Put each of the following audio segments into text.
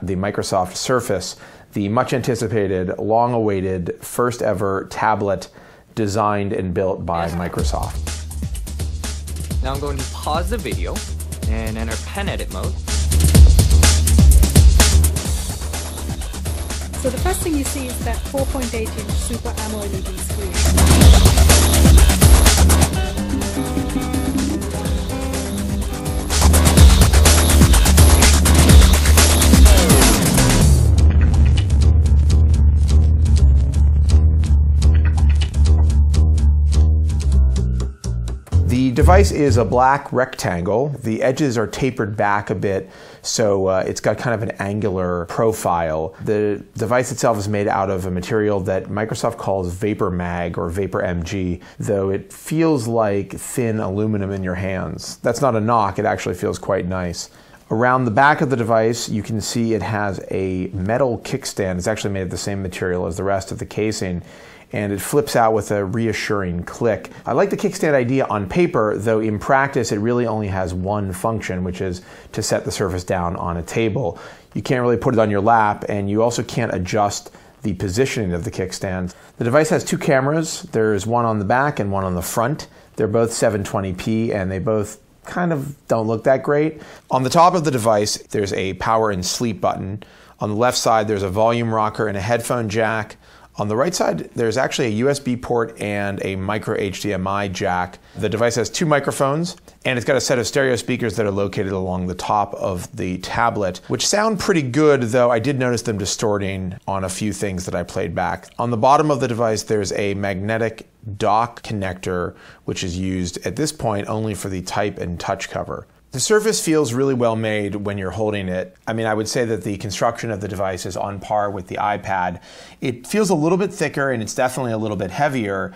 The Microsoft Surface, the much anticipated, long-awaited, first ever tablet designed and built by Microsoft. Now I'm going to pause the video and enter pen edit mode. So the first thing you see is that 4.8-inch Super AMOLED screen. The device is a black rectangle. The edges are tapered back a bit, so it's got kind of an angular profile. The device itself is made out of a material that Microsoft calls VaporMg or VaporMg, though it feels like thin aluminum in your hands. That's not a knock, it actually feels quite nice. Around the back of the device, you can see it has a metal kickstand. It's actually made of the same material as the rest of the casing, and it flips out with a reassuring click. I like the kickstand idea on paper, though in practice it really only has one function, which is to set the Surface down on a table. You can't really put it on your lap, and you also can't adjust the positioning of the kickstand. The device has two cameras. There's one on the back and one on the front. They're both 720p, and they both kind of don't look that great. On the top of the device, there's a power and sleep button. On the left side, there's a volume rocker and a headphone jack. On the right side, there's actually a USB port and a micro HDMI jack. The device has two microphones, and it's got a set of stereo speakers that are located along the top of the tablet, which sound pretty good, though I did notice them distorting on a few things that I played back. On the bottom of the device, there's a magnetic dock connector, which is used at this point only for the type and touch cover. The Surface feels really well made when you're holding it. I mean, I would say that the construction of the device is on par with the iPad. It feels a little bit thicker and it's definitely a little bit heavier.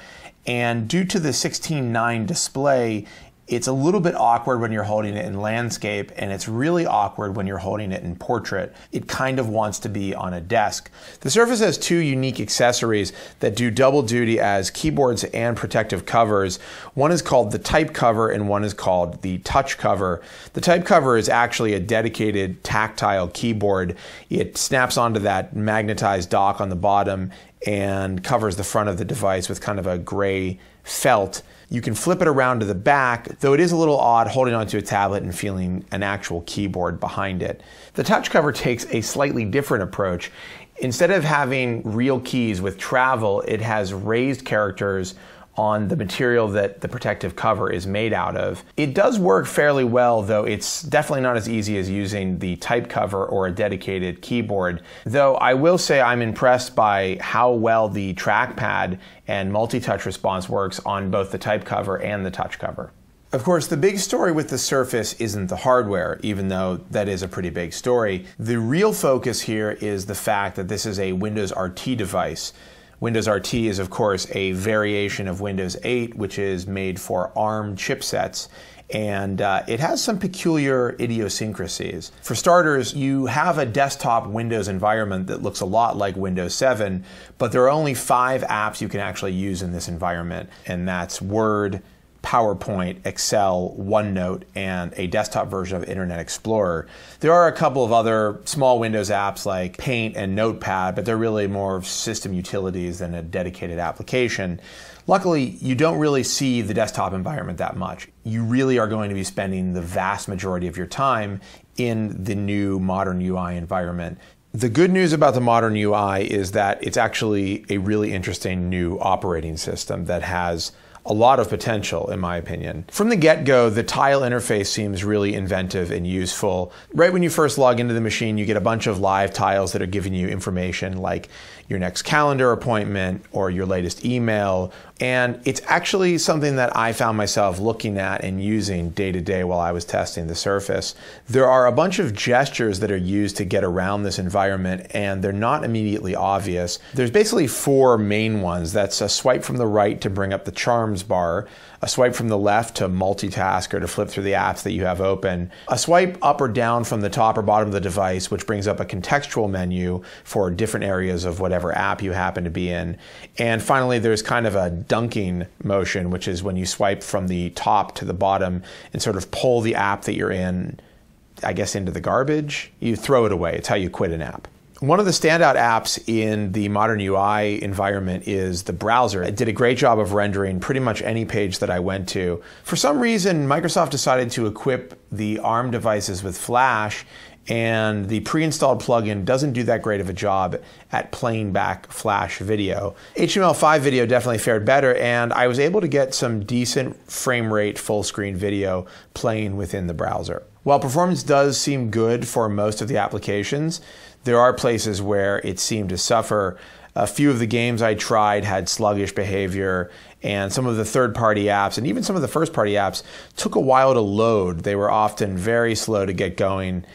And due to the 16:9 display, it's a little bit awkward when you're holding it in landscape, and it's really awkward when you're holding it in portrait. It kind of wants to be on a desk. The Surface has two unique accessories that do double duty as keyboards and protective covers. One is called the type cover and one is called the touch cover. The type cover is actually a dedicated tactile keyboard. It snaps onto that magnetized dock on the bottom and covers the front of the device with kind of a gray felt. You can flip it around to the back, though it is a little odd holding onto a tablet and feeling an actual keyboard behind it. The touch cover takes a slightly different approach. Instead of having real keys with travel, it has raised characters on the material that the protective cover is made out of. It does work fairly well, though it's definitely not as easy as using the type cover or a dedicated keyboard. Though I will say I'm impressed by how well the trackpad and multi-touch response works on both the type cover and the touch cover. Of course, the big story with the Surface isn't the hardware, even though that is a pretty big story. The real focus here is the fact that this is a Windows RT device. Windows RT is, of course, a variation of Windows 8, which is made for ARM chipsets, and it has some peculiar idiosyncrasies. For starters, you have a desktop Windows environment that looks a lot like Windows 7, but there are only 5 apps you can actually use in this environment, and that's Word, PowerPoint, Excel, OneNote, and a desktop version of Internet Explorer. There are a couple of other small Windows apps like Paint and Notepad, but they're really more system utilities than a dedicated application. Luckily, you don't really see the desktop environment that much. You really are going to be spending the vast majority of your time in the new modern UI environment. The good news about the modern UI is that it's actually a really interesting new operating system that has a lot of potential, in my opinion. From the get-go, the tile interface seems really inventive and useful. Right when you first log into the machine, you get a bunch of live tiles that are giving you information like your next calendar appointment or your latest email. And it's actually something that I found myself looking at and using day to day while I was testing the Surface. There are a bunch of gestures that are used to get around this environment, and they're not immediately obvious. There's basically 4 main ones. That's a swipe from the right to bring up the charms bar, a swipe from the left to multitask or to flip through the apps that you have open, a swipe up or down from the top or bottom of the device, which brings up a contextual menu for different areas of whatever app you happen to be in. And finally, there's kind of a dunking motion, which is when you swipe from the top to the bottom and sort of pull the app that you're in I guess, into the garbage. You throw it away. It's how you quit an app. One of the standout apps in the modern UI environment is the browser. It did a great job of rendering pretty much any page that I went to. For some reason, Microsoft decided to equip the ARM devices with Flash, and the pre-installed plugin doesn't do that great of a job at playing back Flash video. HTML5 video definitely fared better, and I was able to get some decent frame rate full screen video playing within the browser. While performance does seem good for most of the applications, there are places where it seemed to suffer. A few of the games I tried had sluggish behavior, and some of the third-party apps and even some of the first-party apps took a while to load. They were often very slow to get going,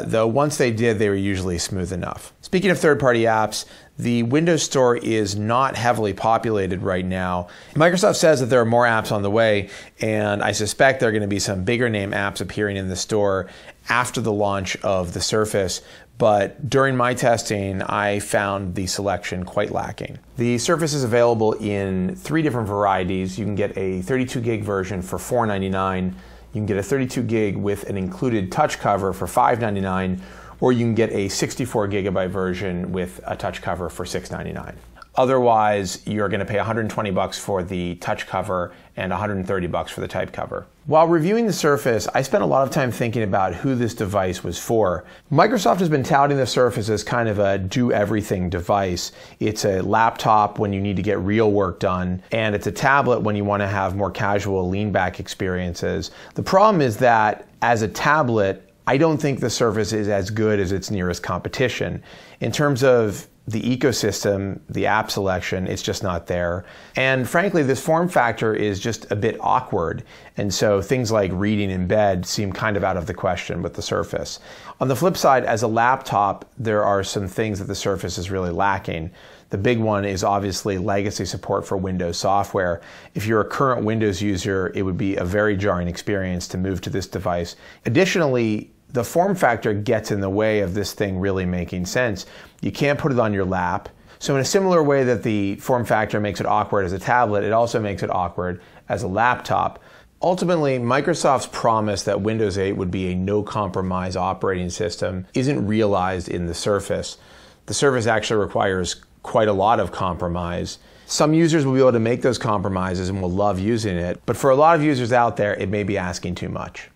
though once they did, they were usually smooth enough. Speaking of third-party apps, the Windows Store is not heavily populated right now. Microsoft says that there are more apps on the way, and I suspect there are going to be some bigger name apps appearing in the store after the launch of the Surface, but during my testing, I found the selection quite lacking. The Surface is available in 3 different varieties. You can get a 32 gig version for $499. You can get a 32 gig with an included touch cover for $599, or you can get a 64 gigabyte version with a touch cover for $699. Otherwise, you're going to pay $120 for the touch cover and $130 for the type cover. While reviewing the Surface, I spent a lot of time thinking about who this device was for. Microsoft has been touting the Surface as kind of a do-everything device. It's a laptop when you need to get real work done, and it's a tablet when you want to have more casual lean-back experiences. The problem is that as a tablet, I don't think the Surface is as good as its nearest competition. In terms of the ecosystem, the app selection, it's just not there. And frankly, this form factor is just a bit awkward. And so things like reading in bed seem kind of out of the question with the Surface. On the flip side, as a laptop, there are some things that the Surface is really lacking. The big one is obviously legacy support for Windows software. If you're a current Windows user, it would be a very jarring experience to move to this device. Additionally, the form factor gets in the way of this thing really making sense. You can't put it on your lap. So in a similar way that the form factor makes it awkward as a tablet, it also makes it awkward as a laptop. Ultimately, Microsoft's promise that Windows 8 would be a no-compromise operating system isn't realized in the Surface. The Surface actually requires quite a lot of compromise. Some users will be able to make those compromises and will love using it, but for a lot of users out there, it may be asking too much.